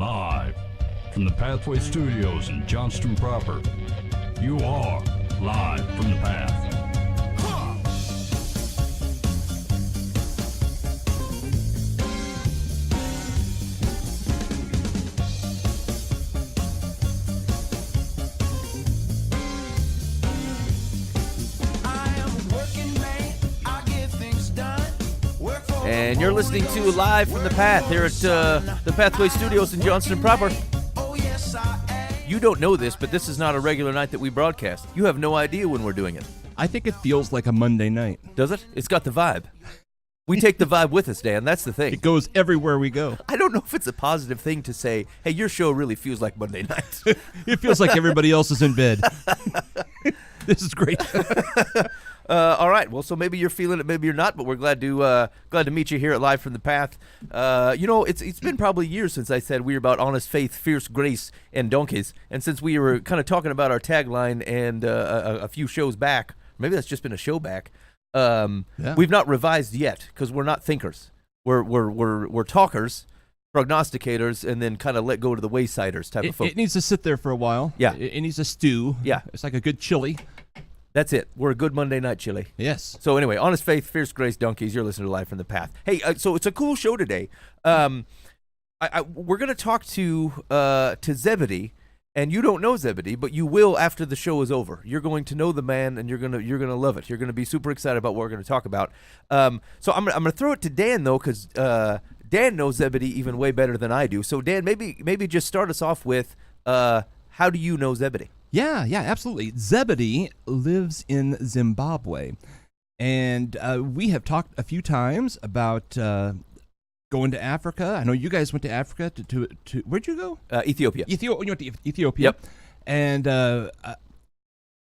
Live from the Pathway Studios in Johnston proper. You are live from the Path. And you're listening to Live from the Path here at the Pathway Studios in Johnston proper. You don't know this, but this is not a regular night that we broadcast. You have no idea when we're doing it. I think it feels like a Monday night. Does it? It's got the vibe. We take the vibe with us, Dan. That's the thing. It goes everywhere we go. I don't know if it's a positive thing to say, hey, your show really feels like Monday night. It feels like everybody else is in bed. This is great. All right. Well, so maybe you're feeling it, maybe you're not, but we're glad to meet you here at Live from the Path. It's been probably years since I said we were about honest faith, fierce grace, and donkeys. And since we were kind of talking about our tagline and a few shows back, maybe that's just been a show back. We've not revised yet because we're not thinkers. We're talkers, prognosticators, and then kind of let go to the waysiders type of folks. It needs to sit there for a while. Yeah. It needs to stew. Yeah. It's like a good chili. That's it. We're a good Monday night chili. Yes. So anyway, honest faith, fierce grace, donkeys. You're listening to Live from the Path. Hey, so it's a cool show today. We're going to talk to Zebedee, and you don't know Zebedee, but you will after the show is over. You're going to know the man, and you're gonna love it. You're gonna be super excited about what we're going to talk about. So I'm gonna throw it to Dan though, because Dan knows Zebedee even way better than I do. So Dan, maybe just start us off with how do you know Zebedee? Yeah, absolutely. Zebedee lives in Zimbabwe, and we have talked a few times about going to Africa. I know you guys went to Africa to where'd you go? Ethiopia. You went to Ethiopia. Yep. And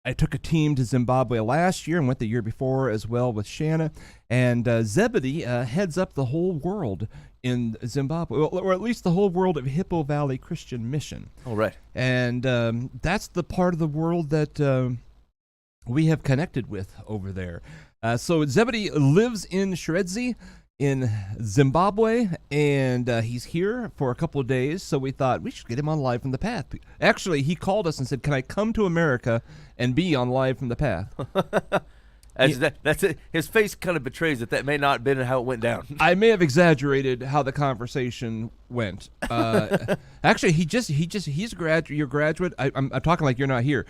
I took a team to Zimbabwe last year and went the year before as well with Shanna. And Zebedee heads up the whole world in Zimbabwe, or at least the whole world of Hippo Valley Christian Mission. All right. And that's the part of the world that we have connected with over there. So Zebedee lives in Shredzi in Zimbabwe, and he's here for a couple of days, so we thought we should get him on Live from the Path. Actually, he called us and said, can I come to America and be on Live from the Path? That's it. His face kind of betrays that may not have been how it went down. I may have exaggerated how the conversation went. Actually, he's a graduate. You're a graduate. I'm talking like you're not here.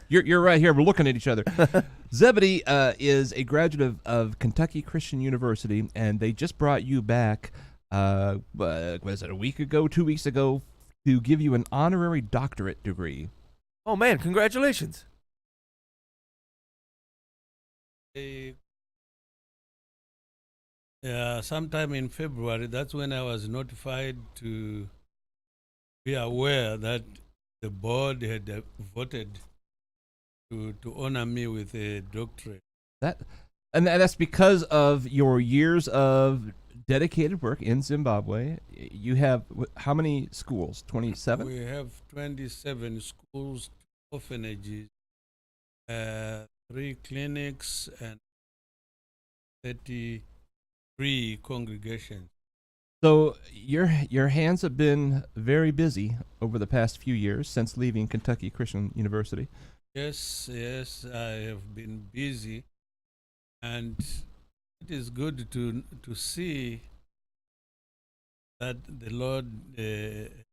You're right here. We're looking at each other. Zebedee is a graduate of Kentucky Christian University, and they just brought you back. Was it a week ago, 2 weeks ago, to give you an honorary doctorate degree? Oh man, congratulations! Sometime in February, that's when I was notified to be aware that the board had voted to honor me with a doctorate. That's because of your years of dedicated work in Zimbabwe. You have how many schools? 27? We have 27 schools, orphanages, 3 clinics, and 33 congregations. So your hands have been very busy over the past few years since leaving Kentucky Christian University. Yes, I have been busy, and it is good to see that the Lord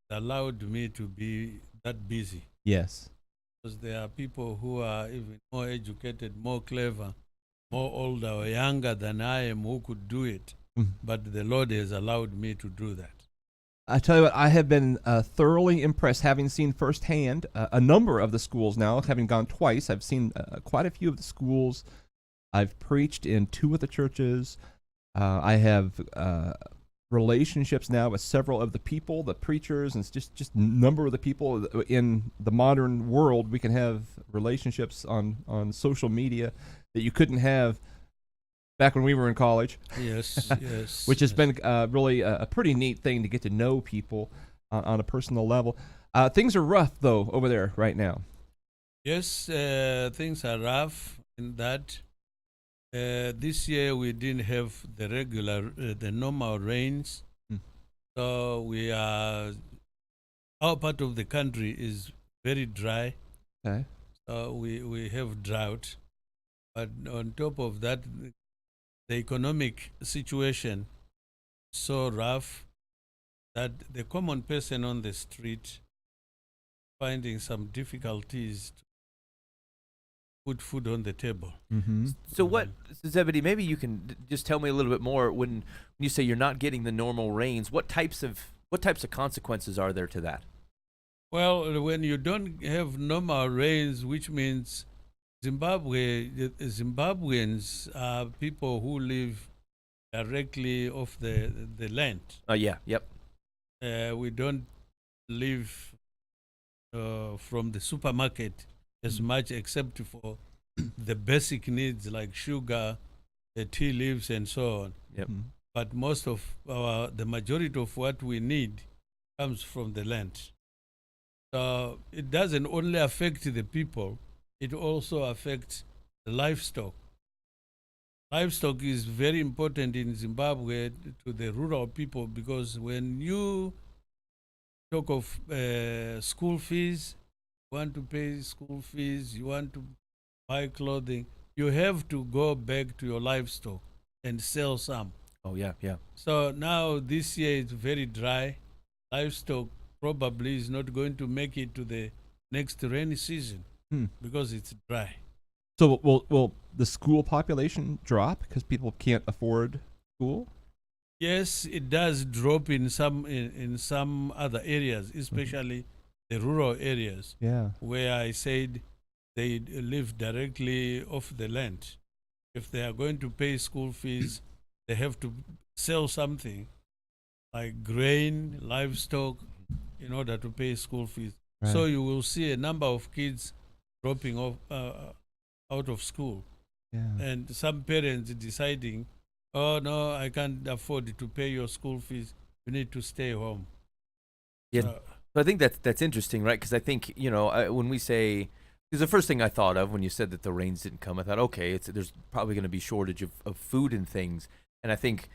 allowed me to be that busy. Yes. Because there are people who are even more educated, more clever, more older or younger than I am who could do it. But the Lord has allowed me to do that. I tell you what, I have been thoroughly impressed, having seen firsthand a number of the schools now, having gone twice. I've seen quite a few of the schools. I've preached in 2 of the churches. I have relationships now with several of the people, the preachers, and it's just a number of the people in the modern world. We can have relationships on social media that you couldn't have back when we were in college. Yes, yes. Which has been really a pretty neat thing to get to know people on a personal level. Things are rough, though, over there right now. Yes, things are rough in that this year we didn't have the normal rains. So we are our part of the country is very dry. Okay. We have drought, but on top of that, the economic situation so rough that the common person on the street finding some difficulties to put food on the table. Mm-hmm. So what, Zebedee? Maybe you can just tell me a little bit more. When you say you're not getting the normal rains, what types of consequences are there to that? Well, when you don't have normal rains, which means Zimbabweans are people who live directly off the land. Yeah, yep. We don't live from the supermarket as much, except for the basic needs like sugar, the tea leaves, and so on. Yep. Mm-hmm. But most of the majority of what we need comes from the land. So it doesn't only affect the people, it also affects the livestock. Livestock is very important in Zimbabwe to the rural people, because when you talk of school fees, you want to pay school fees, you want to buy clothing, you have to go back to your livestock and sell some. Oh yeah, yeah. So now this year it's very dry. Livestock probably is not going to make it to the next rainy season because it's dry. So will the school population drop because people can't afford school? Yes, it does drop in some other areas, especially the rural areas Yeah. where I said they live directly off the land. If they are going to pay school fees, they have to sell something like grain, livestock, in order to pay school fees. Right. So you will see a number of kids dropping off out of school, Yeah. and some parents deciding, oh no, I can't afford to pay your school fees, you need to stay home. Yeah. So I think that's interesting, right? Because I think, when we say, because the first thing I thought of when you said that the rains didn't come, I thought, okay, there's probably going to be shortage of food and things. And I think,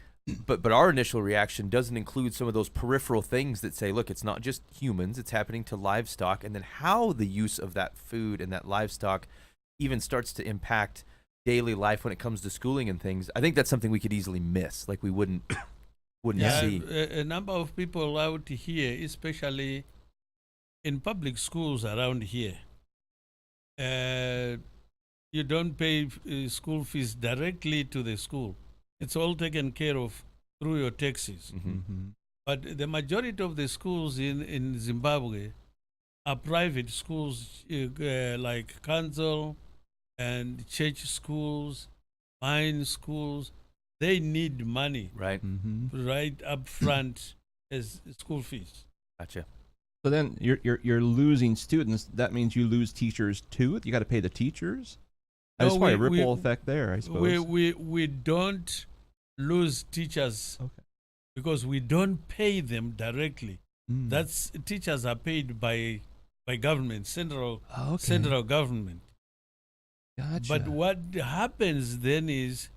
but our initial reaction doesn't include some of those peripheral things that say, look, it's not just humans, it's happening to livestock, and then how the use of that food and that livestock even starts to impact daily life when it comes to schooling and things. I think that's something we could easily miss, like we wouldn't see. A number of people out here, especially in public schools around here, you don't pay school fees directly to the school. It's all taken care of through your taxes. Mm-hmm. Mm-hmm. But the majority of the schools in Zimbabwe are private schools, like council and church schools, mine schools. They need money Right. Mm-hmm. right up front as school fees. Gotcha. So then you're losing students. That means you lose teachers too. You got to pay the teachers. There's probably a ripple effect there, I suppose. We don't lose teachers because we don't pay them directly. That's teachers are paid by government, central government. Gotcha. But what happens then is,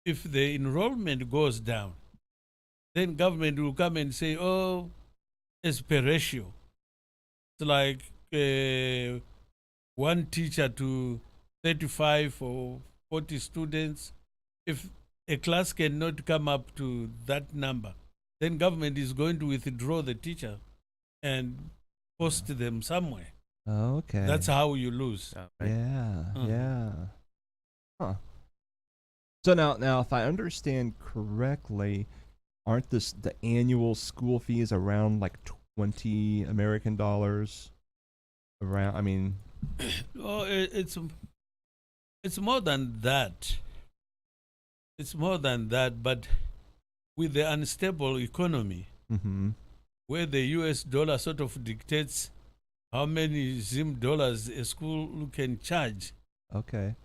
if the enrollment goes down, then government will come and say, oh, it's per ratio. It's like one teacher to 35 or 40 students. If a class cannot come up to that number, then government is going to withdraw the teacher and post them somewhere. Okay. That's how you lose. Right. Yeah. Uh-huh. Yeah. Huh. So now, if I understand correctly, aren't the annual school fees around like $20 American? Around, I mean, Oh, it's more than that. It's more than that, but with the unstable economy, mm-hmm. where the US dollar sort of dictates how many Zim dollars a school can charge, Okay.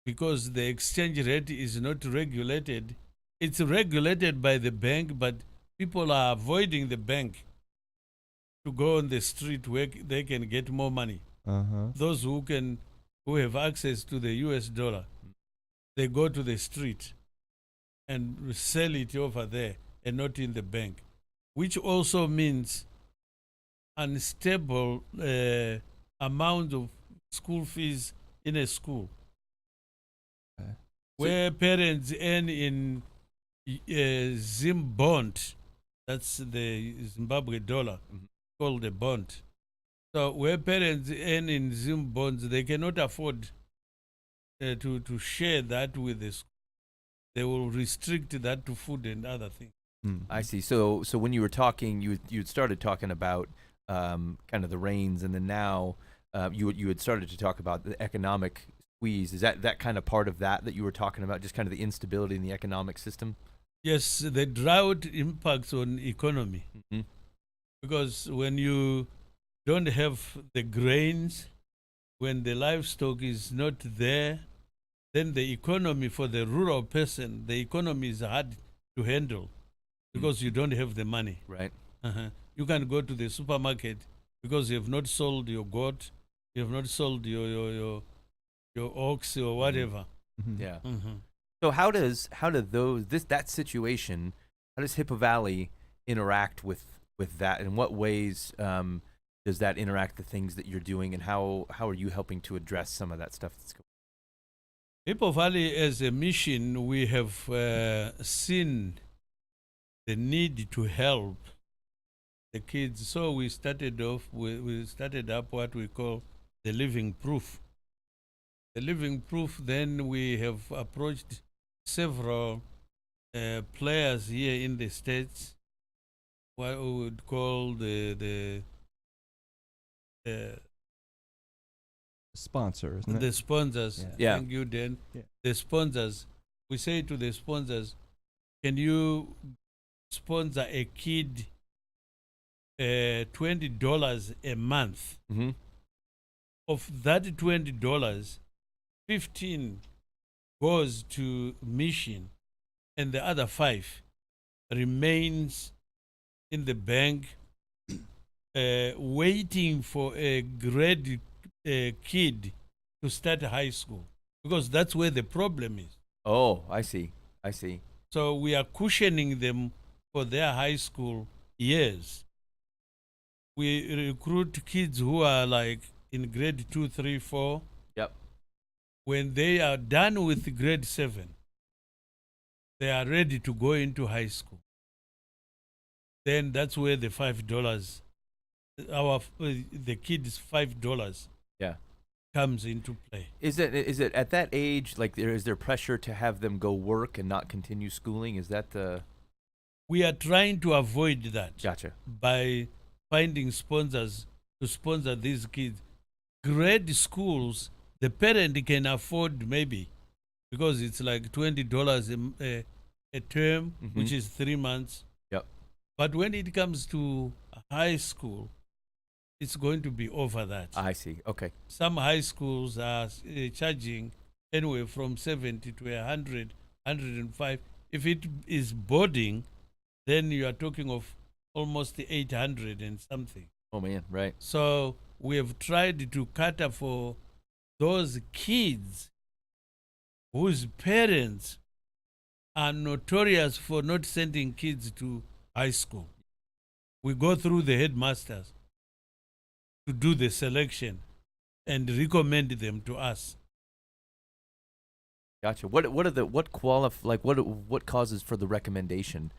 because the exchange rate is not regulated. It's regulated by the bank, but people are avoiding the bank to go on the street where they can get more money. Uh-huh. Those who have access to the US dollar, they go to the street and sell it over there and not in the bank, which also means unstable amount of school fees in a school, Okay. where parents earn in Zimbond, that's the Zimbabwe dollar, called a bond. So where parents earn in Zimbonds, they cannot afford to share that with the school. They will restrict that to food and other things. I see. So when you were talking, you started talking about kind of the reins, and then now you had started to talk about the economic squeeze. Is that kind of part of that you were talking about, just kind of the instability in the economic system? Yes, the drought impacts on economy, because when you don't have the grains, when the livestock is not there, then the economy for the rural person, the economy is hard to handle because you don't have the money. Right. You can go to the supermarket because you have not sold your goat, you have not sold your ox or whatever. Yeah. So how does that situation, how does Hippo Valley interact with that? In what ways does that interact the things that you're doing, and how are you helping to address some of that stuff that's going on? Hippo Valley, as a mission, we have seen the need to help the kids. So we started up what we call the living proof. The living proof, then we have approached several players here in the States, what we would call the Sponsor, isn't it? the sponsors. Yeah. Thank you, Dan. Yeah. The sponsors. We say to the sponsors, can you sponsor a kid $20 a month? Of that $20, 15 goes to mission, and the other 5 remains in the bank, waiting for a grade kid to start high school, because that's where the problem is. Oh, I see. So we are cushioning them for their high school years. We recruit kids who are like in grade 2, 3, 4. Yep. When they are done with grade 7, they are ready to go into high school. Then that's where the $5, the kid's $5, Yeah. comes into play. Is it at that age, like is there pressure to have them go work and not continue schooling? Is that the... We are trying to avoid that Gotcha. by finding sponsors to sponsor these kids. Grade schools, the parent can afford maybe, because it's like $20 a term, which is 3 months. Yep. But when it comes to high school, it's going to be over that. I see. Okay. Some high schools are charging anywhere from 70 to 100, 105. If it is boarding, then you are talking of almost 800 and something. Oh man, right. So we have tried to cater for those kids whose parents are notorious for not sending kids to high school. We go through the headmasters to do the selection and recommend them to us. Gotcha. What causes for the recommendation?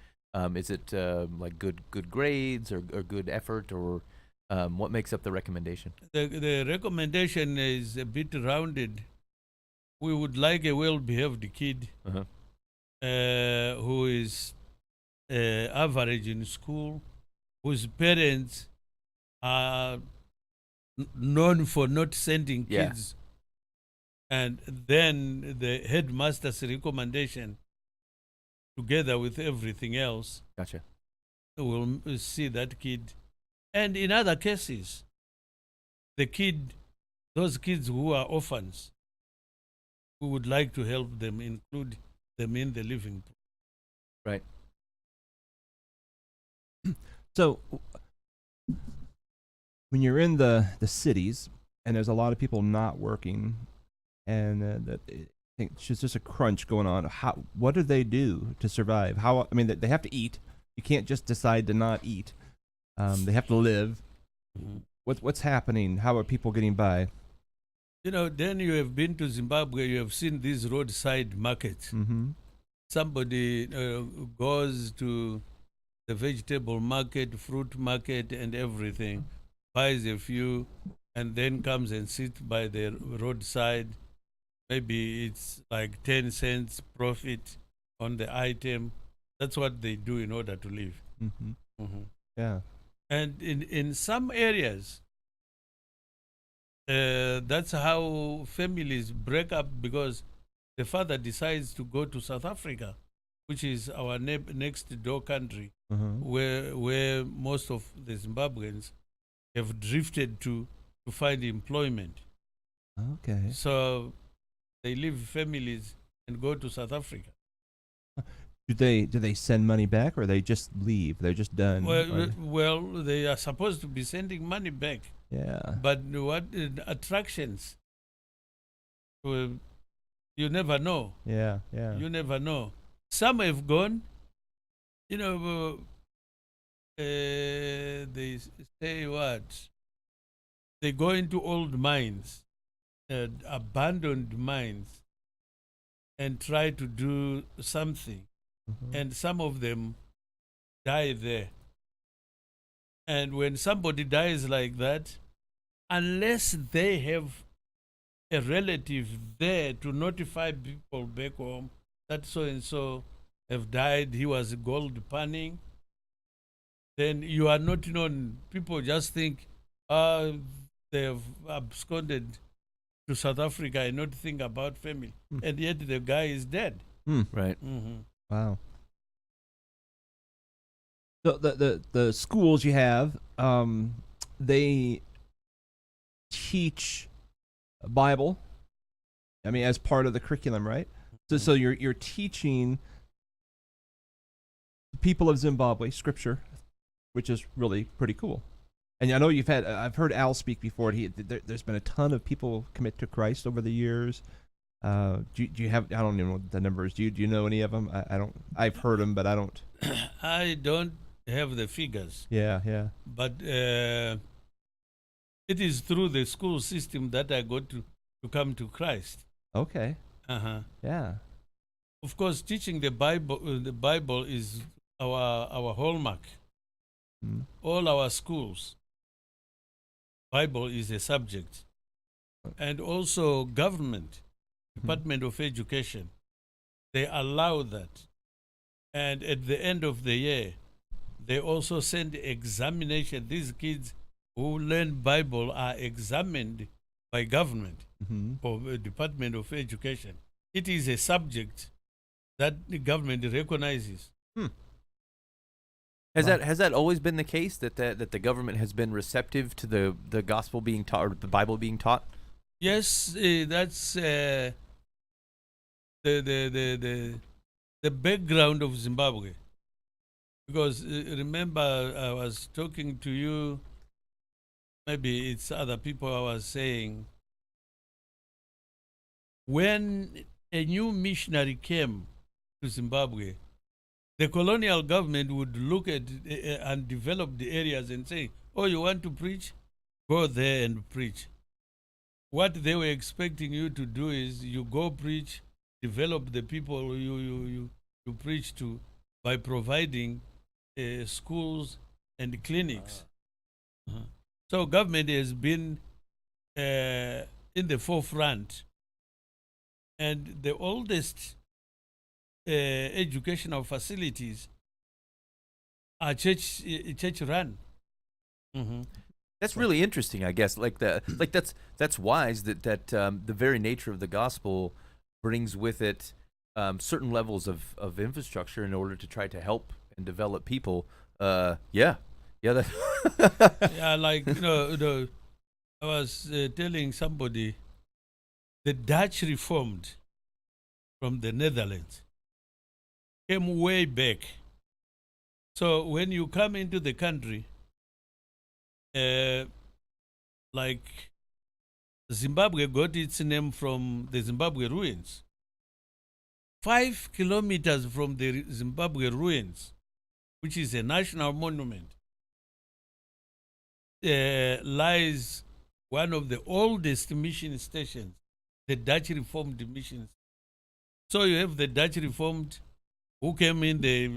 Is it like good grades or good effort, or what makes up the recommendation? The recommendation is a bit rounded. We would like a well-behaved kid who is average in school, whose parents are known for not sending kids. And then the headmaster's recommendation, together with everything else, Gotcha. will see that kid. And in other cases, those kids who are orphans, we would like to help them, include them in the living pool. Right. So when you're in the cities and there's a lot of people not working, and that it's just a crunch going on, what do they do to survive? They have to eat. You can't just decide to not eat. They have to live. What's happening? How are people getting by? You know, then you have been to Zimbabwe, you have seen these roadside markets. Mm-hmm. Somebody goes to the vegetable market, fruit market, and everything, buys a few, and then comes and sits by the roadside. Maybe it's like 10 cents profit on the item. That's what they do in order to live. Mm-hmm. Yeah. And in some areas, that's how families break up, because the father decides to go to South Africa, which is our next door country, where most of the Zimbabweans have drifted to find employment. Okay. So they leave families and go to South Africa. Do they send money back, or they just leave? They're just done. Well, they are supposed to be sending money back, Yeah. but what attractions? You never know. Yeah. Yeah. You never know. Some have gone. You know, they say what? They go into old mines, abandoned mines, and try to do something. And some of them die there. And when somebody dies like that, unless they have a relative there to notify people back home that so and so have died, he was gold panning, then you are not known. People just think, they have absconded to South Africa and not think about family. And yet the guy is dead. Right. Wow. So the schools you have, they teach Bible. I mean, as part of the curriculum, right? So you're teaching people of Zimbabwe scripture, which is really pretty cool. And I know I've heard Al speak before. There's been a ton of people commit to Christ over the years. Do you have? I don't even know the numbers. Do you know any of them? I don't. I've heard them, but I don't. I don't have the figures. Yeah. But it is through the school system that I got to come to Christ. Okay. Yeah. Yeah. Of course, teaching the Bible is our hallmark. All our schools, Bible is a subject. And also government, Department of Education, they allow that. And at the end of the year, they also send examination. These kids who learn Bible are examined by government or Department of Education. It is a subject that the government recognizes. Has that always been the case that the government has been receptive to the gospel being taught or the Bible being taught? Yes, that's the background of Zimbabwe. Because remember, I was talking to you. Maybe it's other people. I was saying, when a new missionary came to Zimbabwe, the colonial government would look at and develop the areas and say, "Oh, you want to preach? Go there and preach." What they were expecting you to do is you go preach, develop the people you preach to by providing schools and clinics. So government has been in the forefront, and the oldest educational facilities are church run. That's really interesting, I guess. That's wise that the very nature of the gospel brings with it certain levels of infrastructure in order to try to help and develop people. Yeah. Yeah, like I was telling somebody, the Dutch Reformed from the Netherlands came way back. So when you come into the country, like Zimbabwe got its name from the Zimbabwe ruins. 5 kilometers from the Zimbabwe ruins, which is a national monument, lies one of the oldest mission stations, the Dutch Reformed mission. So you have the Dutch Reformed who came in the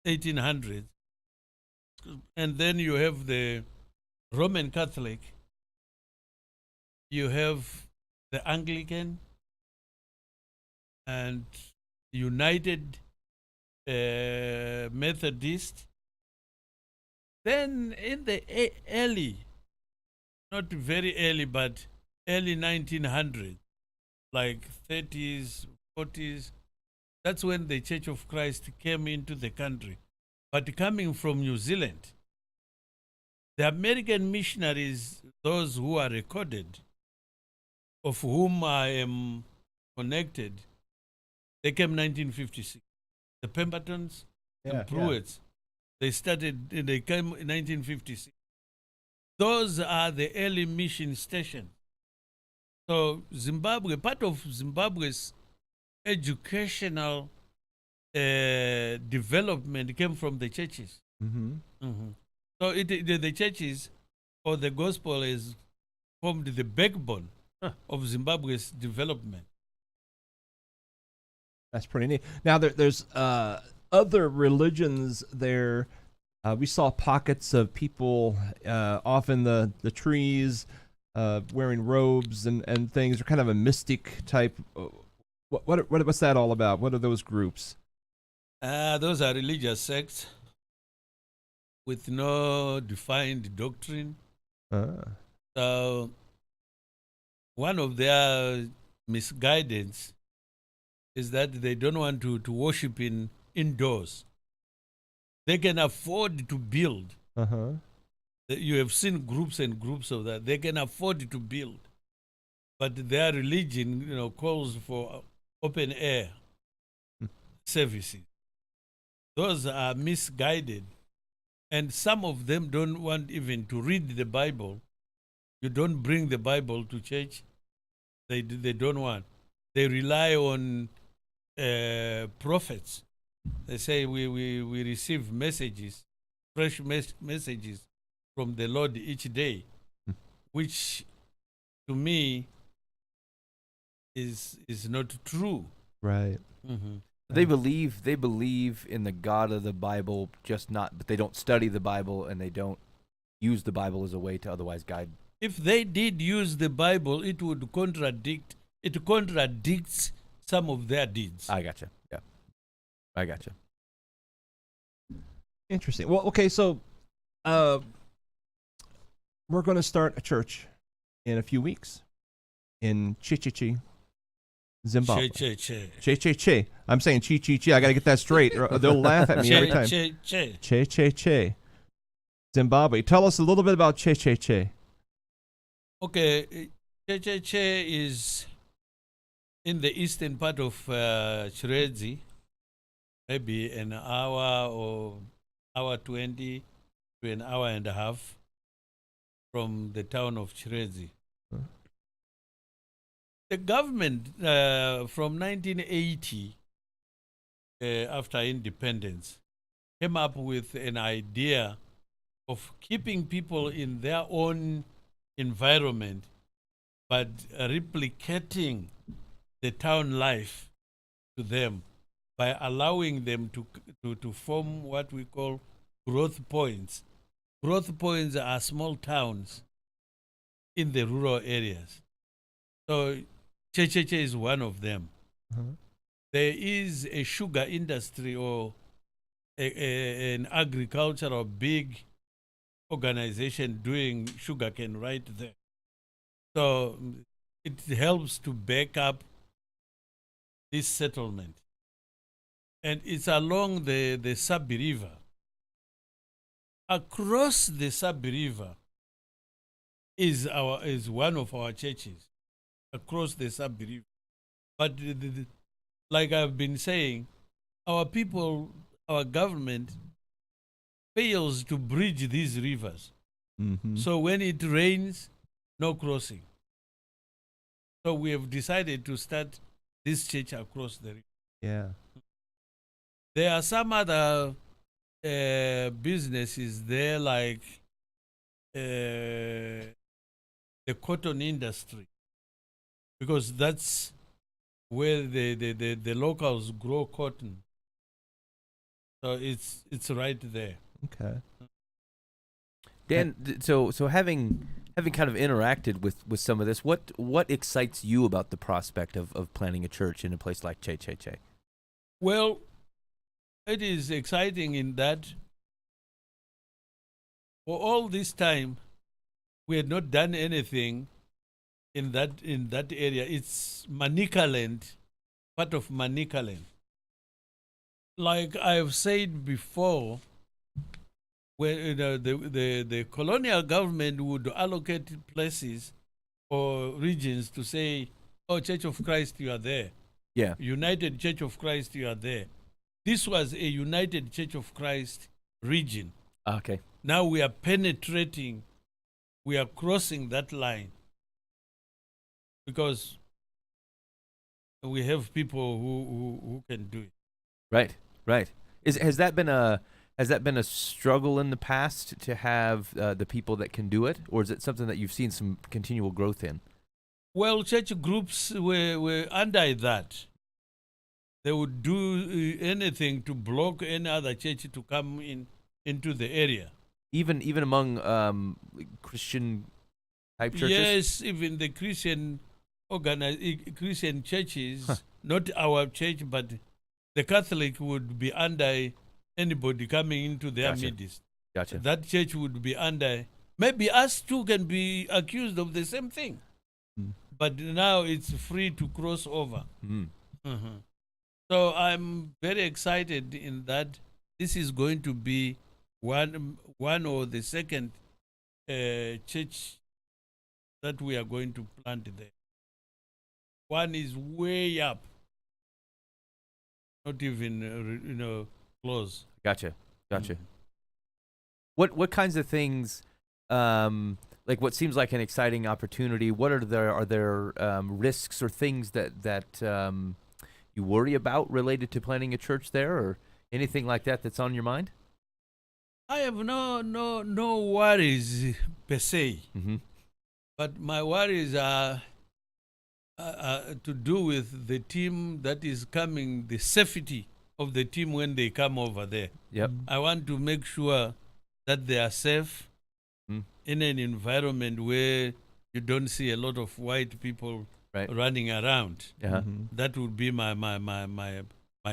1800s, and then you have the Roman Catholic, you have the Anglican, and United Methodist. Then in the early, not very early, but early 1900s, like 30s, 40s, that's when the Church of Christ came into the country. But coming from New Zealand, the American missionaries, those who are recorded, of whom I am connected, they came 1956. The Pembertons and Pruitts, they came in 1956. Those are the early mission stations. So Zimbabwe, part of Zimbabwe's educational development came from the churches. So the churches or the gospel is formed the backbone of Zimbabwe's development. That's pretty neat. Now there's other religions there. We saw pockets of people off in the trees wearing robes and things. They're kind of a mystic type. What's that all about? What are those groups? Those are religious sects with no defined doctrine. So one of their misguidance is that they don't want to worship indoors. They can afford to build. You have seen groups and groups of that. They can afford to build, but their religion, calls for open air services. Those are misguided, and some of them don't want even to read the Bible. You don't bring the Bible to church. They don't want. They rely on prophets. They say we receive messages, fresh messages from the Lord each day, which to me is not true. Right. They believe in the God of the Bible, but they don't study the Bible and they don't use the Bible as a way to otherwise guide. If they did use the Bible, it contradicts some of their deeds. I gotcha. Yeah, I gotcha. Interesting. Well, okay, so we're going to start a church in a few weeks in Chichichi, Zimbabwe. Che. I'm saying Chi. I got to get that straight. They'll laugh at me every time. Che. Zimbabwe. Tell us a little bit about Che. Okay, Che is in the eastern part of Chiredzi, maybe an hour or hour 20 to an hour and a half from the town of Chiredzi. The government from 1980, after independence, came up with an idea of keeping people in their own environment, but replicating the town life to them by allowing them to form what we call growth points. Growth points are small towns in the rural areas. So Che is one of them. There is a sugar industry or an agricultural big organization doing sugarcane right there. So it helps to back up this settlement. And it's along the Sabi River. Across the Sabi River is one of our churches. Across the Sabi River. But like I've been saying, our people, our government fails to bridge these rivers. So when it rains, no crossing. So we have decided to start this church across the river. Yeah. There are some other businesses there, like the cotton industry, because that's where the locals grow cotton. So it's right there. Okay. Dan, so having kind of interacted with some of this, what excites you about the prospect of planting a church in a place like Che Che Che? Well, it is exciting in that for all this time we had not done anything in that area. It's Manika land, part of Manika land. Like I've said before, when the colonial government would allocate places or regions to say, "Oh, Church of Christ, you are there. Yeah. United Church of Christ, you are there." This was a United Church of Christ region. Okay. Now we are penetrating, we are crossing that line because we have people who can do it. Right. Right. Has that been a struggle in the past to have the people that can do it, or is it something that you've seen some continual growth in? Well, church groups were under that. They would do anything to block any other church to come into the area. Even among Christian type churches? Yes, even the Christian Christian churches, not our church, but the Catholic would be under anybody coming into their Gotcha. midst. Gotcha. That church would be under. Maybe us too can be accused of the same thing. Mm. But now it's free to cross over. Mm. Mhm. So I'm very excited in that this is going to be one or the second church that we are going to plant there. One is way up, not even close. Gotcha. Mhm. What kinds of things, like what seems like an exciting opportunity? What are there risks or things that you worry about related to planting a church there, or anything like that that's on your mind? I have no worries per se, Mm-hmm. but my worries are to do with the team that is coming, the safety of the team when they come over there. Yep. I want to make sure that they are safe Mm. in an environment where you don't see a lot of white people Right. running around. Yeah. Mhm. That would be my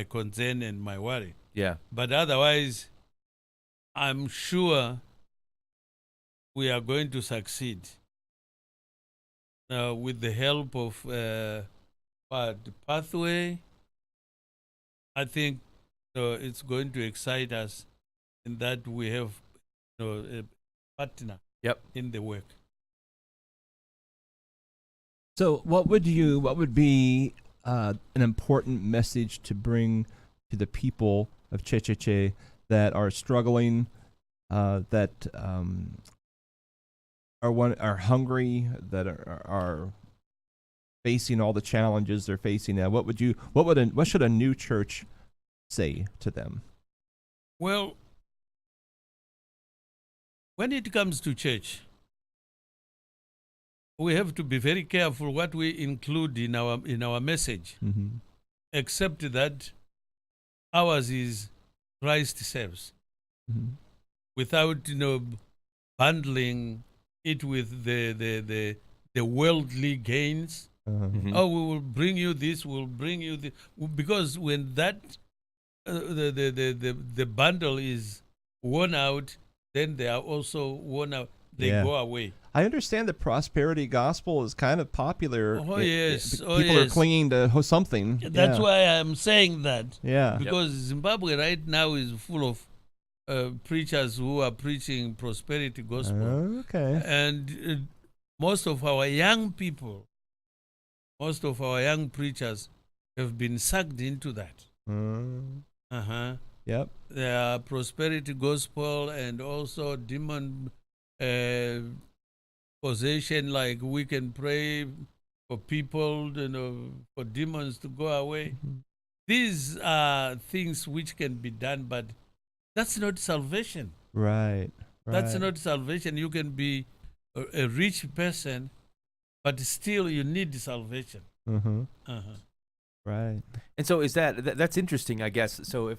concern and my worry. Yeah. But otherwise, I'm sure we are going to succeed with the help of the pathway. I think it's going to excite us in that we have a partner Yep. in the work. So, what would be an important message to bring to the people of Che Che Che that are struggling, that are hungry, that are facing all the challenges they're facing now? What should a new church say to them? Well, when it comes to church, we have to be very careful what we include in our message, Mm-hmm. except that ours is Christ saves, Mm-hmm. without bundling it with the worldly gains. Uh-huh. Mhm. Oh, we will bring you this, we'll bring you this, because when that the bundle is worn out, then they are also worn out. They Yeah. go away. I understand the prosperity gospel is kind of popular. Oh, yes. Oh, People are yes. clinging to something. That's Yeah. why I'm saying that. Yeah. Because Zimbabwe right now is full of preachers who are preaching prosperity gospel. Okay. And most of our young people, most of our young preachers have been sucked into that. Uh-huh. Yep. There are prosperity gospel and also demon possession, like we can pray for people, for demons to go away. Mhm. These are things which can be done, but that's not salvation. Right. That's Right. not salvation. You can be a rich person, but still you need salvation. Mm-hmm. Uh-huh. Right. And so is that's interesting, I guess. So if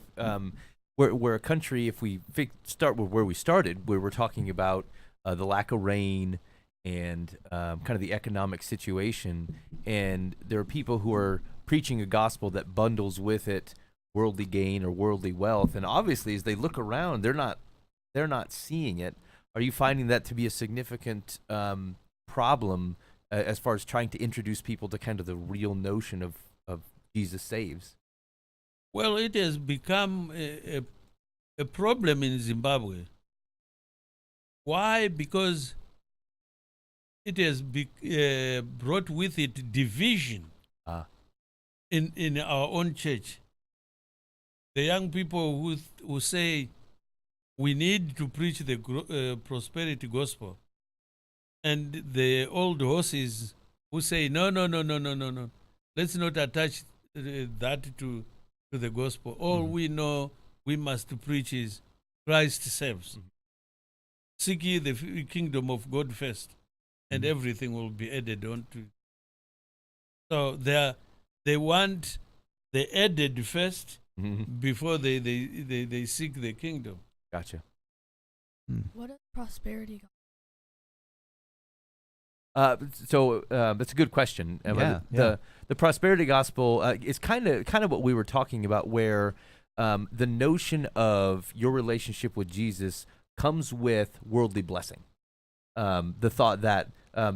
we're a country, if we start with where we started, where we're talking about the lack of rain and kind of the economic situation, and there are people who are preaching a gospel that bundles with it worldly gain or worldly wealth, and obviously as they look around, they're not seeing it. Are you finding that to be a significant problem as far as trying to introduce people to kind of the real notion of Jesus saves? Well, it has become a problem in Zimbabwe. Why? Because it has brought with it division Ah. in our own church. The young people who say we need to preach the prosperity gospel, and the old horses who say no, no, no, no, no, no, no. Let's not attach that to the gospel. All we know we must preach is Christ saves. Seek ye the kingdom of God first, and everything will be added on to. So they want the added first before they seek the kingdom. Gotcha. What is prosperity? So that's a good question. The prosperity gospel is kind of what we were talking about, where the notion of your relationship with Jesus comes with worldly blessing. The thought that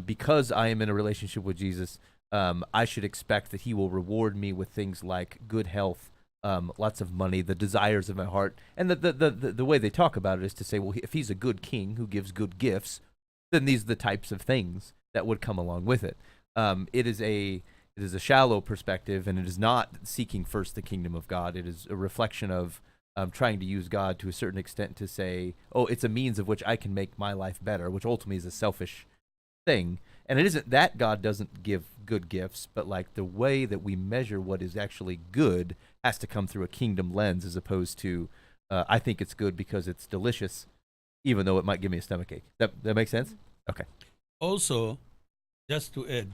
because I am in a relationship with Jesus, I should expect that he will reward me with things like good health, lots of money, the desires of my heart. And the way they talk about it is to say, well, if he's a good king who gives good gifts, then these are the types of things that would come along with it. It is a shallow perspective, and it is not seeking first the kingdom of God. It is a reflection of trying to use God to a certain extent to say, oh, it's a means of which I can make my life better, which ultimately is a selfish thing. And it isn't that God doesn't give good gifts, but like the way that we measure what is actually good has to come through a kingdom lens, as opposed to I think it's good because it's delicious, even though it might give me a stomachache. That makes sense? Okay. Also, just to add,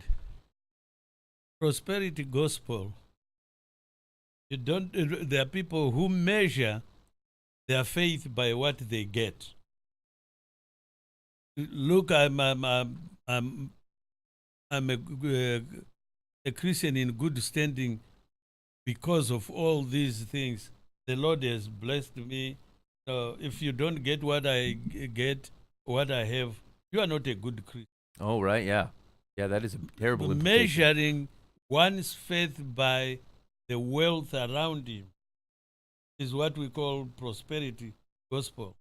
prosperity gospel, there are people who measure their faith by what they get. Look, I'm a Christian in good standing because of all these things. The Lord has blessed me. So if you don't get what I get, what I have, you are not a good Christian. Oh, right, yeah. Yeah, that is a terrible implication. Measuring one's faith by the wealth around him is what we call prosperity gospel.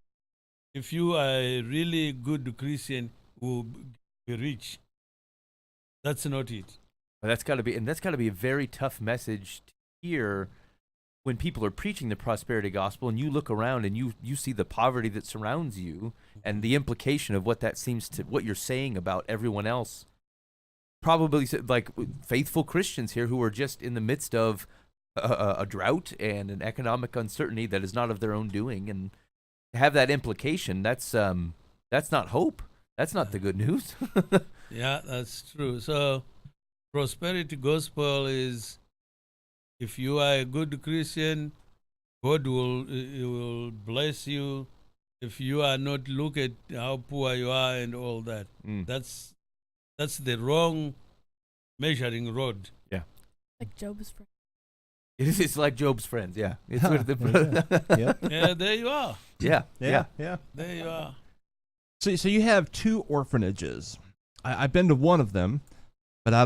If you are a really good Christian who will be rich, that's not it. But that's got to be a very tough message to hear when people are preaching the prosperity gospel, and you look around and you see the poverty that surrounds you and the implication of what that seems to, what you're saying about everyone else. Probably like faithful Christians here who are just in the midst of a drought and an economic uncertainty that is not of their own doing, and to have that implication, that's not hope. That's not the good news. Yeah, that's true. So prosperity gospel is, if you are a good Christian, God will bless you. If you are not, look at how poor you are and all that. That's the wrong measuring rod. Yeah. Like Job's friend. It's like Job's friends, yeah. It's Huh, sort of the Yeah, there you are. yeah. There you are. So you have two orphanages. I've been to one of them, but I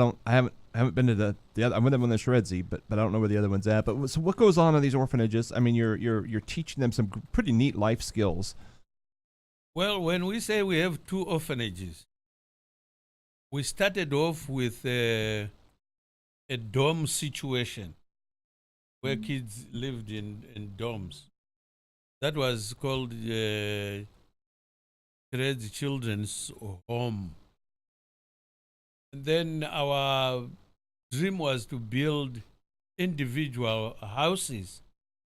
haven't been to the other. I went to one in Shredzi, but I don't know where the other one's at. But so what goes on in these orphanages? I mean, you're teaching them some pretty neat life skills. Well, when we say we have two orphanages, we started off with a dorm situation where kids lived in dorms. That was called Shredzi Children's Home. And then our dream was to build individual houses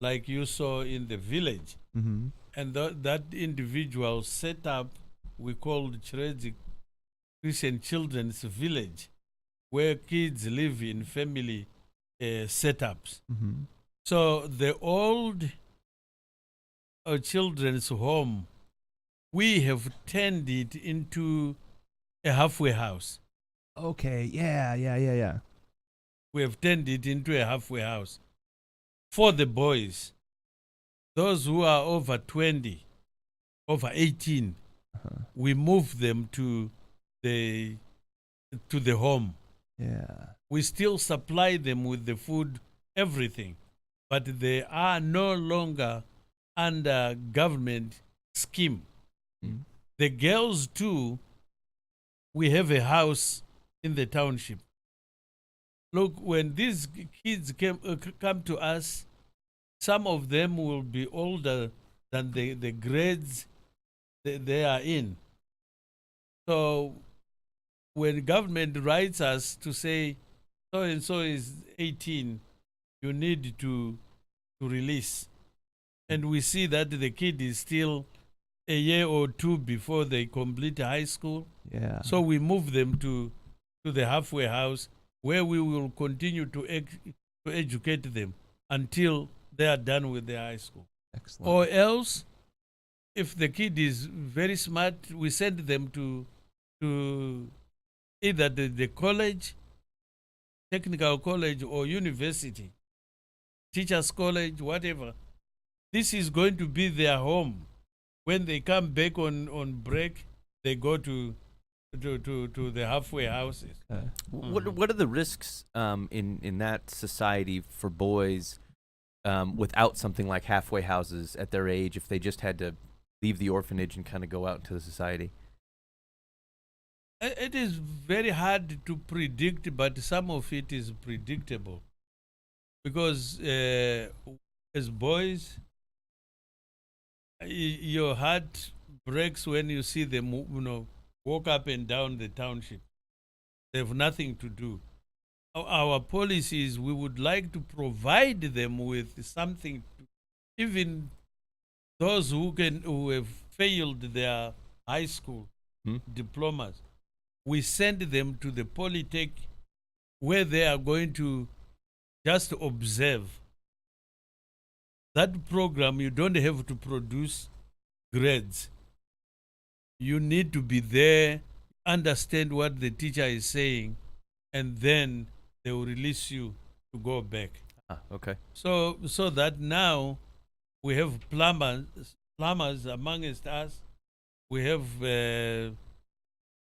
like you saw in the village. Mm-hmm. And that individual set up, we called Cherezi Christian Children's Village, where kids live in family setups. Mm-hmm. So the old children's home, we have turned it into a halfway house. Okay. Yeah. We have turned it into a halfway house for the boys. Those who are over 20, over 18, we move them to the home. Yeah. We still supply them with the food, everything, but they are no longer under government scheme. Mm. The girls too, we have a house in the township. Look, when these kids come to us, some of them will be older than the grades they are in. So when government writes us to say so and so is 18, you need to release, and we see that the kid is still a year or two before they complete high school, Yeah. so we move them to the halfway house, where we will continue to educate them until they are done with their high school. Excellent. Or else, if the kid is very smart, we send them to either the college, technical college, or university, teachers college, whatever. This is going to be their home. When they come back on break, they go to the halfway houses. Okay. What are the risks in that society for boys without something like halfway houses at their age, if they just had to leave the orphanage and kind of go out into the society? It is very hard to predict, but some of it is predictable, because as boys, your heart breaks when you see them, walk up and down the township. They have nothing to do. Our policy is we would like to provide them with something, even those who have failed their high school diplomas. We send them to the Polytech, where they are going to just observe. That program, you don't have to produce grades. You need to be there, understand what the teacher is saying, and then they will release you to go back. Okay. So that now we have plumbers amongst us. We have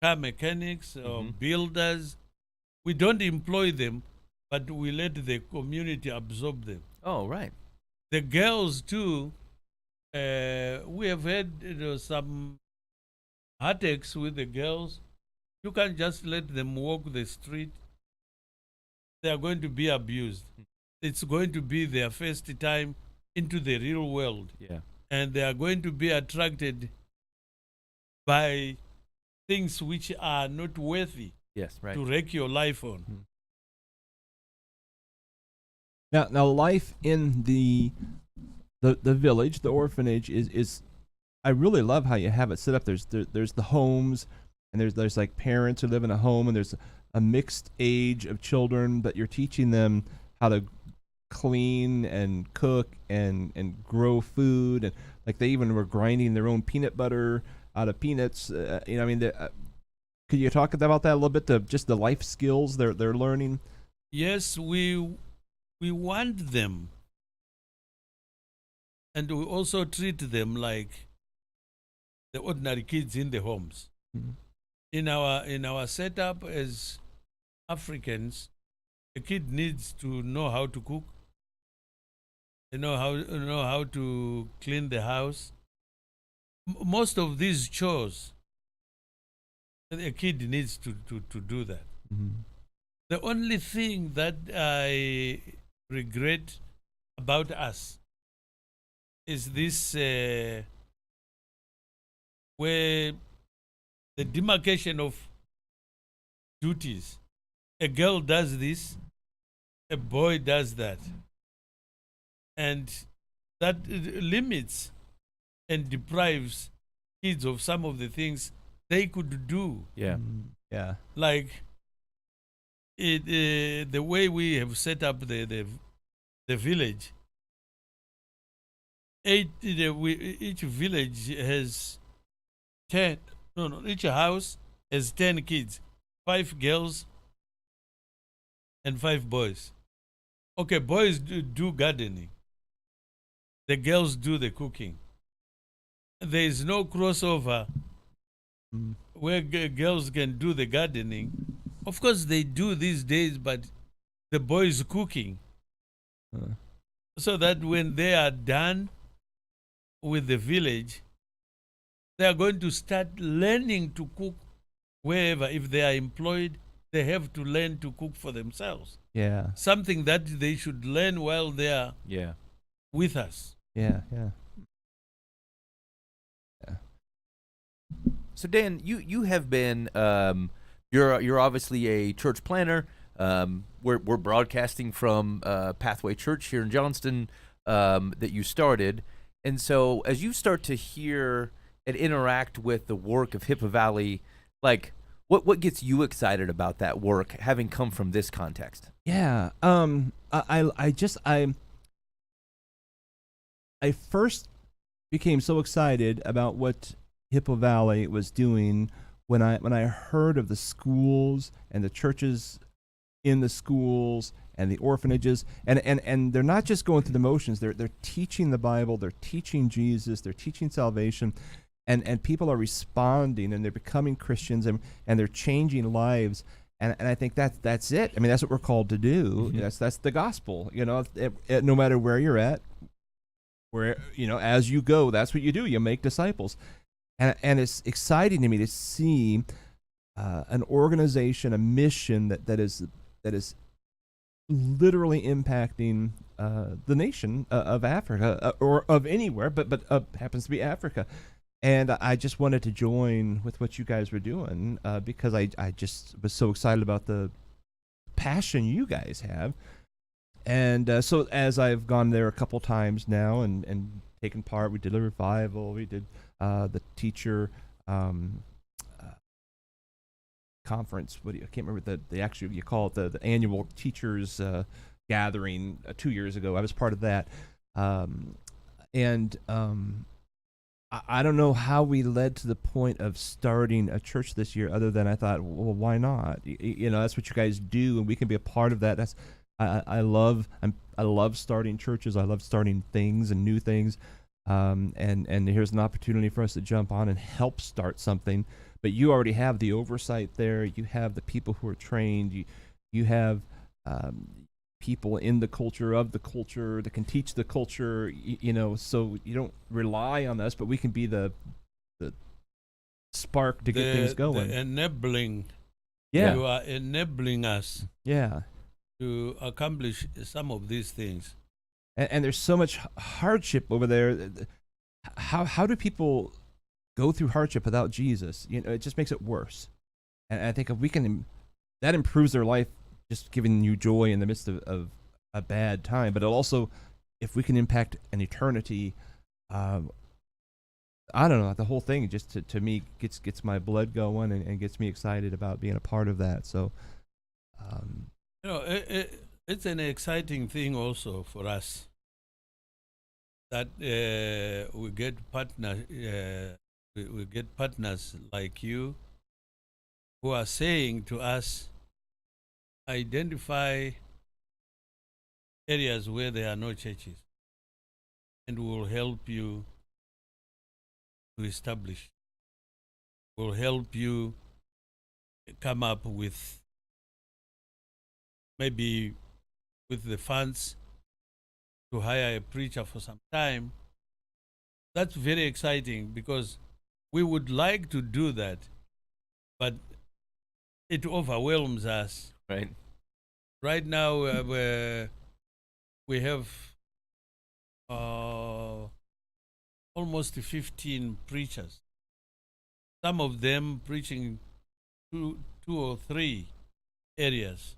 car mechanics or builders. We don't employ them, but we let the community absorb them. Oh, right. The girls too, we have had some heartaches with the girls. You can't just let them walk the street. They are going to be abused. It's going to be their first time into the real world. Yeah. And they are going to be attracted by things which are not worthy Yes, right. to wreck your life on. Now life in the village, the orphanage is I really love how you have it set up. There's the homes, and there's like parents who live in a home, and there's a mixed age of children, but you're teaching them how to clean and cook and grow food, and like they even were grinding their own peanut butter out of peanuts. Could you talk about that a little bit? Just the life skills they're learning. Yes, we want them, and we also treat them like the ordinary kids in the homes. Mhm. In our setup as Africans, a kid needs to know how to cook, know how to clean the house. Most of these chores, a kid needs to do that. Mm-hmm. The only thing that I regret about us is this where the demarcation of duties. A girl does this, a boy does that. And that limits and deprives kids of some of the things they could do. Yeah. Yeah. Like the way we have set up the village. Each village has 10. No. Each house has 10 kids, 5 girls and 5 boys. Okay, boys do gardening. The girls do the cooking. There is no crossover where girls can do the gardening. Of course, they do these days, but the boys cooking. So that when they are done with the village, they are going to start learning to cook wherever. If they are employed, they have to learn to cook for themselves. Yeah. Something that they should learn while they are with us. Yeah. So Dan, you have been you're obviously a church planner. We're broadcasting from Pathway Church here in Johnston that you started, and so as you start to hear and interact with the work of Hippo Valley, like what gets you excited about that work, having come from this context? Yeah. I first became so excited about what Hippo Valley was doing when I heard of the schools and the churches in the schools and the orphanages, and they're not just going through the motions. They're teaching the Bible, they're teaching Jesus, they're teaching salvation, and people are responding and they're becoming Christians and they're changing lives. And I think that's it. I mean, that's what we're called to do. Mm-hmm. That's the gospel. You know, no matter where you're at, as you go, that's what you do. You make disciples. And it's exciting to me to see an organization, a mission that is literally impacting the nation of Africa or of anywhere, but happens to be Africa. And I just wanted to join with what you guys were doing because I just was so excited about the passion you guys have. And so as I've gone there a couple times now and taken part, we did a revival, we did the teacher conference. I can't remember the actual, you call it the annual teachers gathering 2 years ago. I was part of that. I don't know how we led to the point of starting a church this year, other than I thought, well, why not? That's what you guys do, and we can be a part of that. I love starting churches. I love starting things and new things. And here's an opportunity for us to jump on and help start something. But you already have the oversight there. You have the people who are trained. You have people in the culture of the culture that can teach the culture. So you don't rely on us, but we can be the spark to get things going. The enabling. Yeah, you are enabling us. Yeah, to accomplish some of these things. And there's so much hardship over there. How do people go through hardship without Jesus? It just makes it worse. And I think if we can, that improves their life, just giving you joy in the midst of a bad time. But also, if we can impact an eternity, I don't know, the whole thing just to me gets my blood going and gets me excited about being a part of that. So, it's an exciting thing also for us that we get partners like you who are saying to us, identify areas where there are no churches, and we will help you to establish. We'll help you come up with maybe with the funds to hire a preacher for some time. That's very exciting because we would like to do that, but it overwhelms us. Right. Right now, we have almost 15 preachers. Some of them preaching two or three areas.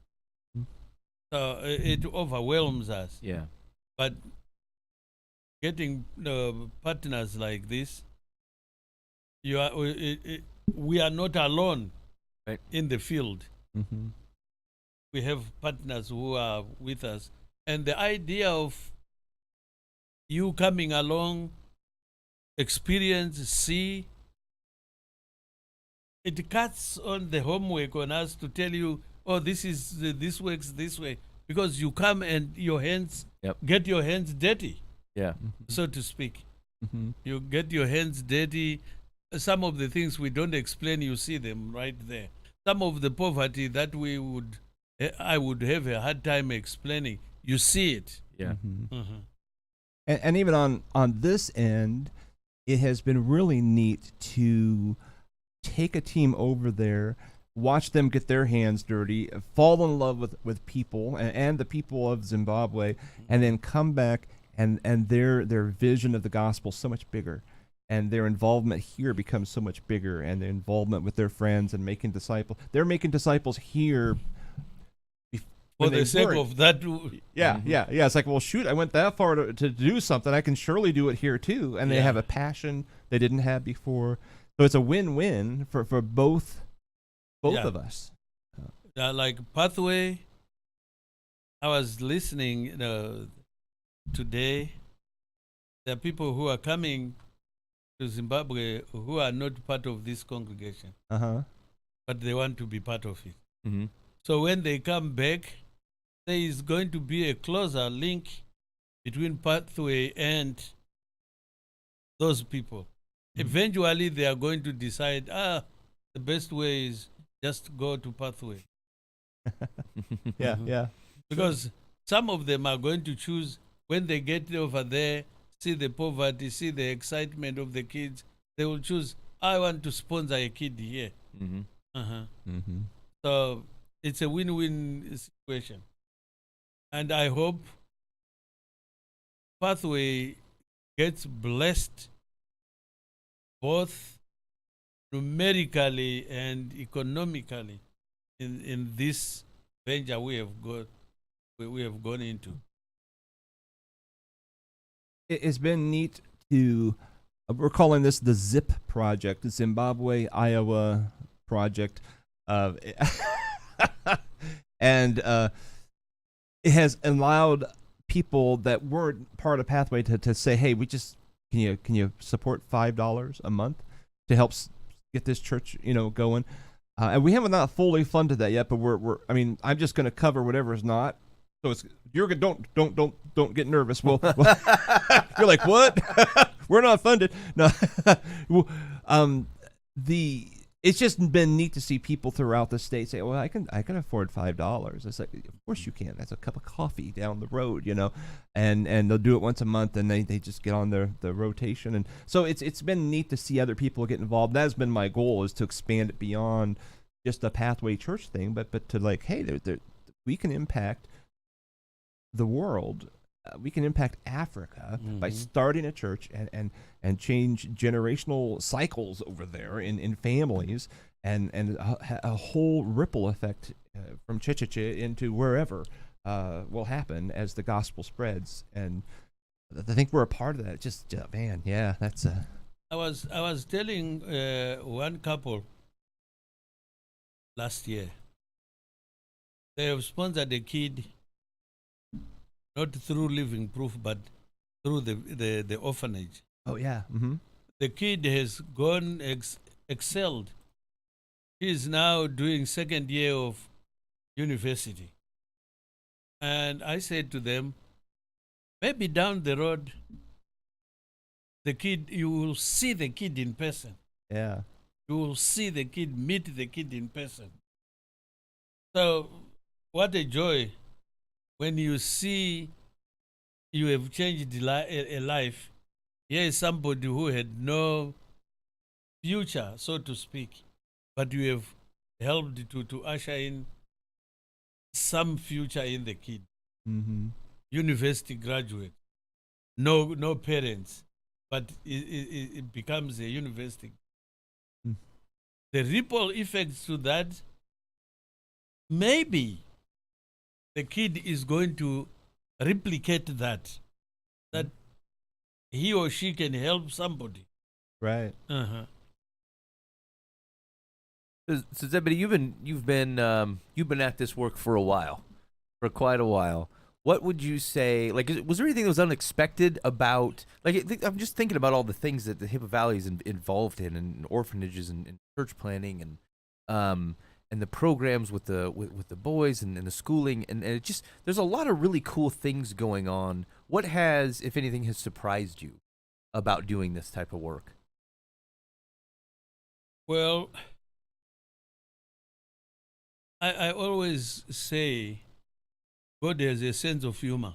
So it overwhelms us. Yeah. But getting partners like this, we are not alone Right. in the field. Mm-hmm. We have partners who are with us. And the idea of you coming along, experience, see, it cuts on the homework on us to tell you, oh, this works this way. Because you come and your hands, Yep. get your hands dirty, Yeah. so to speak. Mm-hmm. You get your hands dirty. Some of the things we don't explain, you see them right there. Some of the poverty that I would have a hard time explaining, you see it. Yeah. Mm-hmm. Mhm. And even on this end, it has been really neat to take a team over there, watch them get their hands dirty, fall in love with people and the people of Zimbabwe, and then come back and their vision of the gospel so much bigger, and their involvement here becomes so much bigger, and their involvement with their friends and making disciples. They're making disciples here. For the sake of that, Yeah, yeah. It's like, well, shoot, I went that far to do something. I can surely do it here too. And they Yeah. have a passion they didn't have before. So it's a win-win for both Yeah. of us. like Pathway, I was listening today. There are people who are coming to Zimbabwe who are not part of this congregation, Uh-huh. but they want to be part of it. Mm-hmm. So when they come back, there is going to be a closer link between Pathway and those people. Eventually, they are going to decide, the best way is just go to Pathway. Yeah, Mm-hmm. yeah. Because some of them are going to choose, when they get over there, see the poverty, see the excitement of the kids, they will choose, I want to sponsor a kid here. Mm-hmm. Uh-huh. Mm-hmm. So it's a win-win situation. And I hope Pathway gets blessed both numerically and economically in this venture we have gone into. It's been neat to, we're calling this the ZIP project, the Zimbabwe, Iowa project. And it has allowed people that weren't part of Pathway to say, hey, can you support $5 a month to help get this church, going? And we haven't not fully funded that yet, but I'm just going to cover whatever is not. So it's don't get nervous. Well, you're like, what? We're not funded. No. It's just been neat to see people throughout the state say, well, I can afford $5. It's like, of course you can. That's a cup of coffee down the road, and they'll do it once a month, and they just get on the rotation. And so it's been neat to see other people get involved. That has been my goal, is to expand it beyond just a Pathway Church thing, but to like, hey, we can impact the world. We can impact Africa by starting a church and change generational cycles over there in families, and a whole ripple effect from Chichiche into wherever will happen as the gospel spreads. And I think we're a part of that. Just man, yeah, that's I was telling one couple last year. They have sponsored a kid, not through Living Proof, but through the orphanage. oh yeah, mm-hmm. The kid has gone excelled. He is now doing second year of university. And I said to them, maybe down the road, you will see the kid in person. Yeah. You will see the kid, meet the kid in person. So what a joy when you see you have changed a life. Here is somebody who had no future, so to speak, but you have helped to usher in some future in the kid. Mm-hmm. University graduate, no parents, but it becomes a university. Mm. The ripple effects to that, maybe the kid is going to replicate that he or she can help somebody. Right. Uh-huh. So Zebedee, you've been at this work for a while, for quite a while. What would you say? Like, was there anything that was unexpected about? Like, I'm just thinking about all the things that the Hippo Valley is involved in, and orphanages and church planning, and the programs with the boys and the schooling, and it just there's a lot of really cool things going on. What has, if anything, has surprised you about doing this type of work? Well, I always say God has a sense of humor.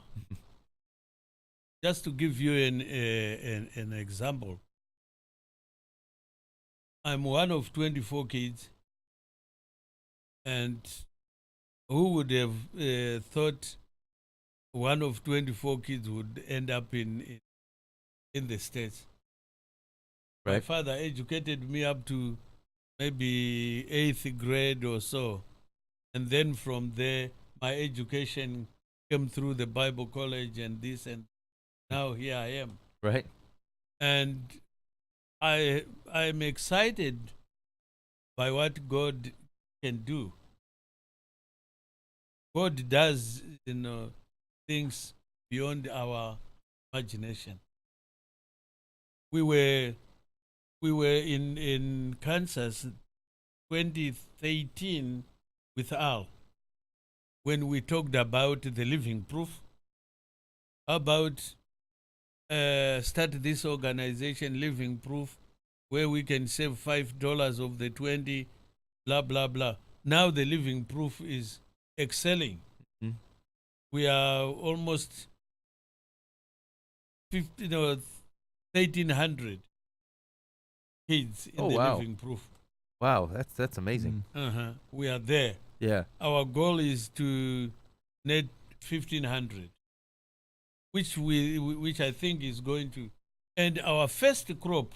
Just to give you an example, I'm one of 24 kids, and who would have thought one of 24 kids would end up in the States? My Right. father educated me up to maybe 8th grade or so. And then from there, my education came through the Bible college and this, and now here I am. Right. And I'm excited by what God can do. God does, things beyond our imagination. We were in Kansas 2013 with Al, when we talked about the living proof, about start this organization, Living Proof, where we can save $5 of the 20, blah, blah, blah. Now the Living Proof is excelling. Mm. We are almost 1,300 kids in Oh, the wow. Living Proof. Wow, that's amazing. We are there. Yeah. Our goal is to net 1,500, which I think is going to, and our first crop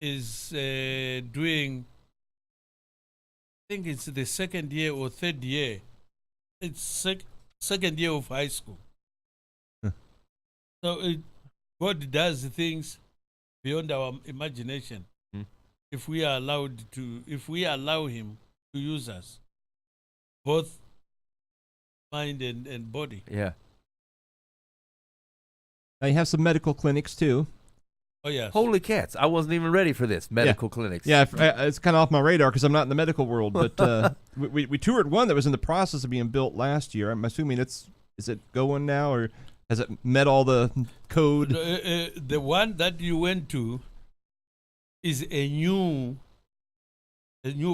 is doing, I think it's the second year or third year. It's second year of high school. So God does things beyond our imagination. If we allow him to use us, both mind and body. Yeah. Now you have some medical clinics too. Oh yes. Holy cats! I wasn't even ready for this. Medical clinics. Yeah, it's kind of off my radar because I'm not in the medical world. But we toured one that was in the process of being built last year. I'm assuming is it going now, or has it met all the code? The one that you went to is a new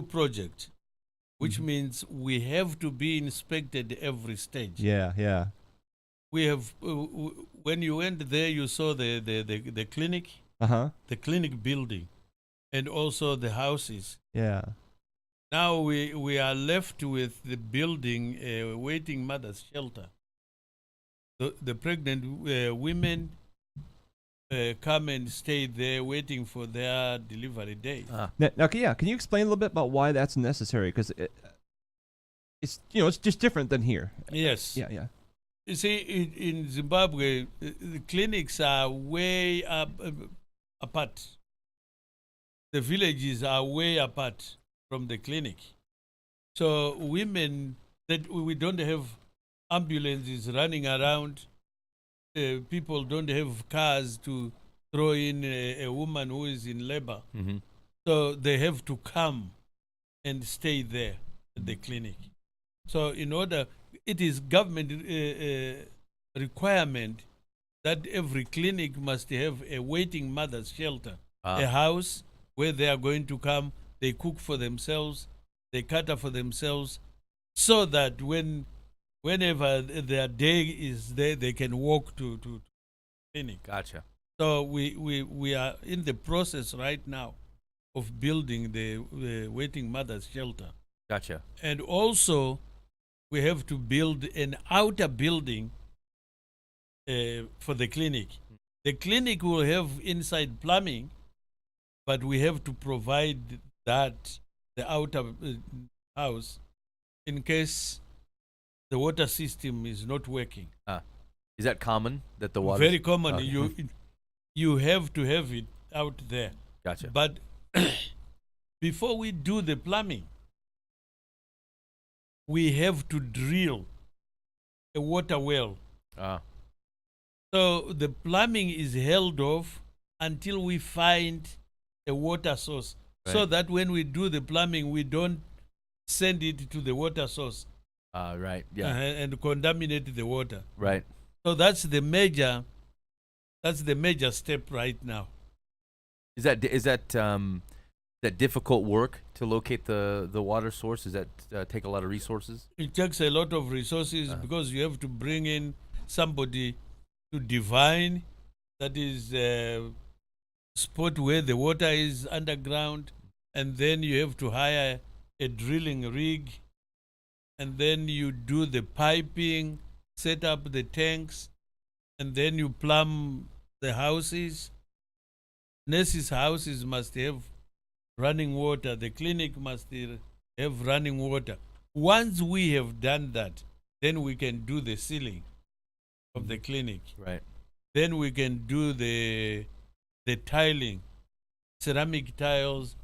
project, which means we have to be inspected every stage. Yeah. We have when you went there, you saw the clinic, the clinic building, and also the houses. Yeah. Now we are left with the building a waiting mother's shelter. The pregnant women come and stay there waiting for their delivery date. Now, can you explain a little bit about why that's necessary? Because it's it's just different than here. Yes. Yeah. You see, in Zimbabwe, the clinics are way apart. The villages are way apart from the clinic. So women, that we don't have ambulances running around. People don't have cars to throw in a woman who is in labor. Mm-hmm. So they have to come and stay there at the clinic. So it is government requirement that every clinic must have a waiting mother's shelter, a house where they are going to come, they cook for themselves, they cater for themselves, so that whenever their day is there, they can walk to clinic. Gotcha. So we are in the process right now of building the waiting mother's shelter. Gotcha. And also, we have to build an outer building for the clinic. The clinic will have inside plumbing, but we have to provide the outer house, in case the water system is not working. Is that common that the water? Very common. Okay. You have to have it out there. Gotcha. But before we do the plumbing, we have to drill a water well. Ah, So the plumbing is held off until we find a water source. So Right. that when we do the plumbing, we don't send it to the water source right. Yeah. and contaminate the water. Right. So that's the major step right now. Is that difficult work to locate the water source? Does that take a lot of resources? It takes a lot of resources because you have to bring in somebody to divine, that is spot where the water is underground, and then you have to hire a drilling rig, and then you do the piping, set up the tanks, and then you plumb the houses. Nurses' houses must have running water. The clinic must have running water. Once we have done that, then we can do the ceiling of the clinic. Right. Then we can do the tiling, ceramic tiles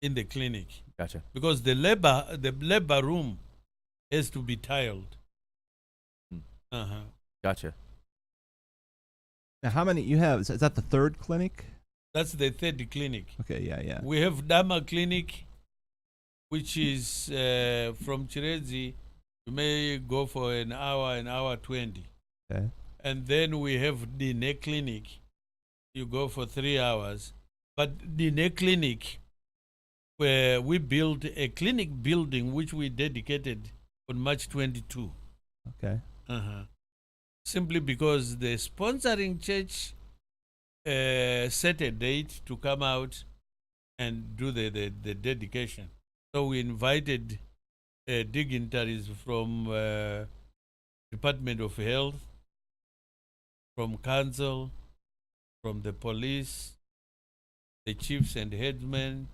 in the clinic, Gotcha. because the labor room has to be tiled. Hmm. Gotcha. Now, how many you have? Is that the third clinic? That's the third clinic. Okay, yeah. We have Dama Clinic, which is from Chirezi. You may go for an hour 20. Okay. And then we have Dine Clinic. You go for 3 hours. But Dine Clinic, where we built a clinic building which we dedicated on March 22. Okay. Simply because the sponsoring church set a date to come out and do the dedication. So we invited dignitaries from Department of Health, from council, from the police, the chiefs and headsmen.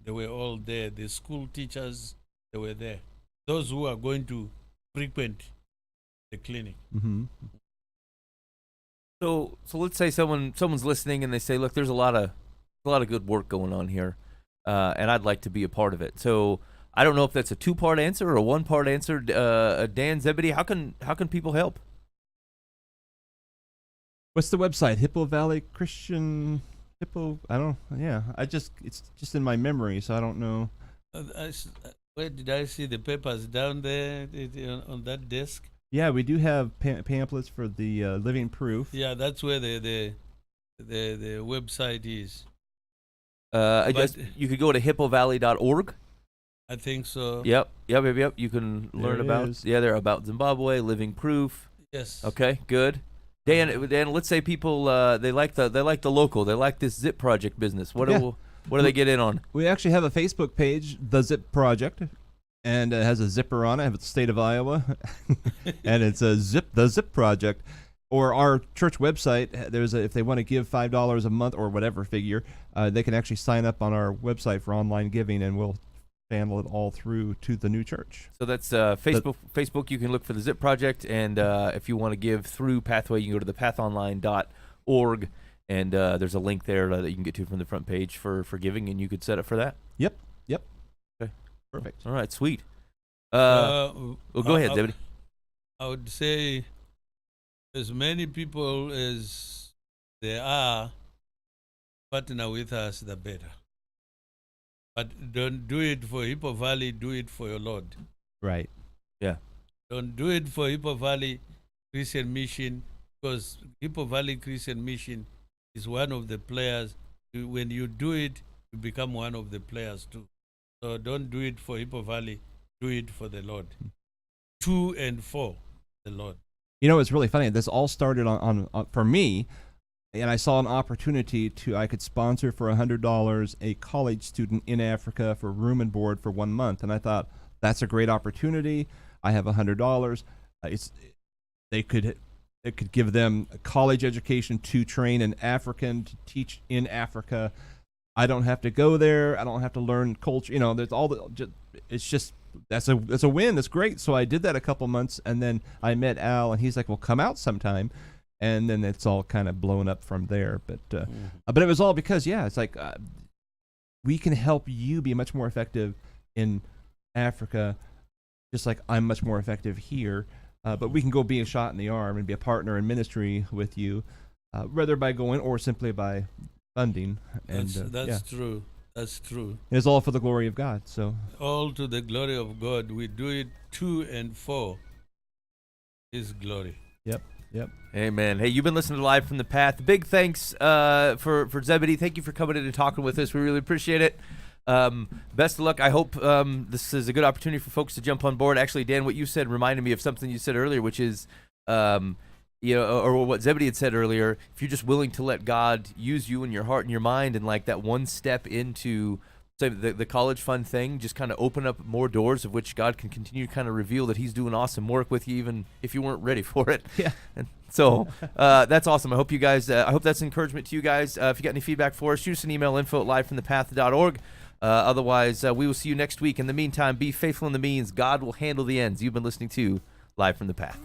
They were all there. The school teachers, they were there. Those who are going to frequent the clinic. Mm-hmm. So let's say someone's listening and they say, look, there's a lot of good work going on here, and I'd like to be a part of it. So I don't know if that's a 2-part answer or a 1-part answer. Dan, Zebedee, how can people help? What's the website? Hippo Valley Christian Hippo. I don't. Yeah. It's just in my memory, so I don't know. Where did I see the papers down there on that desk? Yeah, we do have pamphlets for the living proof. Yeah, that's where the website is. I guess you could go to hippovalley.org. I think so. Yep. You can learn about. Yeah, they're about Zimbabwe, living proof. Yes. Okay, good. Dan, let's say people they like the local. They like this Zip Project business. What do they get in on? We actually have a Facebook page, The Zip Project, and it has a zipper on it. I have the state of Iowa, and it's the Zip Project. Or our church website. If they want to give $5 a month or whatever figure, they can actually sign up on our website for online giving, and we'll channel it all through to the new church. So that's Facebook. Facebook, you can look for the Zip Project, and if you want to give through Pathway, you can go to thepathonline.org, and there's a link there that you can get to from the front page for giving, and you could set up for that. Yep. Okay. Perfect. All right, sweet. Well, go ahead, Zebedee. I would say as many people as there are partner with us, the better. But don't do it for Hippo Valley, do it for your Lord. Right. Yeah. Don't do it for Hippo Valley Christian Mission, because Hippo Valley Christian Mission is one of the players. When you do it, you become one of the players too. So don't do it for Hippo Valley, do it for the Lord. To and for the Lord. You know, it's really funny. This all started on for me, and I saw an opportunity I could sponsor for $100 a college student in Africa for room and board for 1 month, and I thought that's a great opportunity. I have $100. They could give them a college education to train an African to teach in Africa. I don't have to go there. I don't have to learn culture. You know, there's all it's just that's a win. That's great. So I did that a couple months, and then I met Al, and he's like, well, come out sometime. And then it's all kind of blown up from there. But it was all because, it's like we can help you be much more effective in Africa, just like I'm much more effective here. But we can go be a shot in the arm and be a partner in ministry with you, whether by going or simply by funding. And that's true. That's true. It's all for the glory of God. So all to the glory of God. We do it to and for His glory. Yep. Amen. Hey, you've been listening to Live from the Path. Big thanks for Zebedee. Thank you for coming in and talking with us. We really appreciate it. Best of luck. I hope this is a good opportunity for folks to jump on board. Actually, Dan, what you said reminded me of something you said earlier, which is, or what Zebedee had said earlier. If you're just willing to let God use you in your heart and your mind, and like that one step into say the college fund thing, just kind of open up more doors of which God can continue to kind of reveal that He's doing awesome work with you, even if you weren't ready for it. Yeah. And so that's awesome. I hope you guys. I hope that's encouragement to you guys. If you got any feedback for us, shoot us an email, info@livefromthepath.org. Otherwise, we will see you next week. In the meantime, be faithful in the means. God will handle the ends. You've been listening to Live from the Path.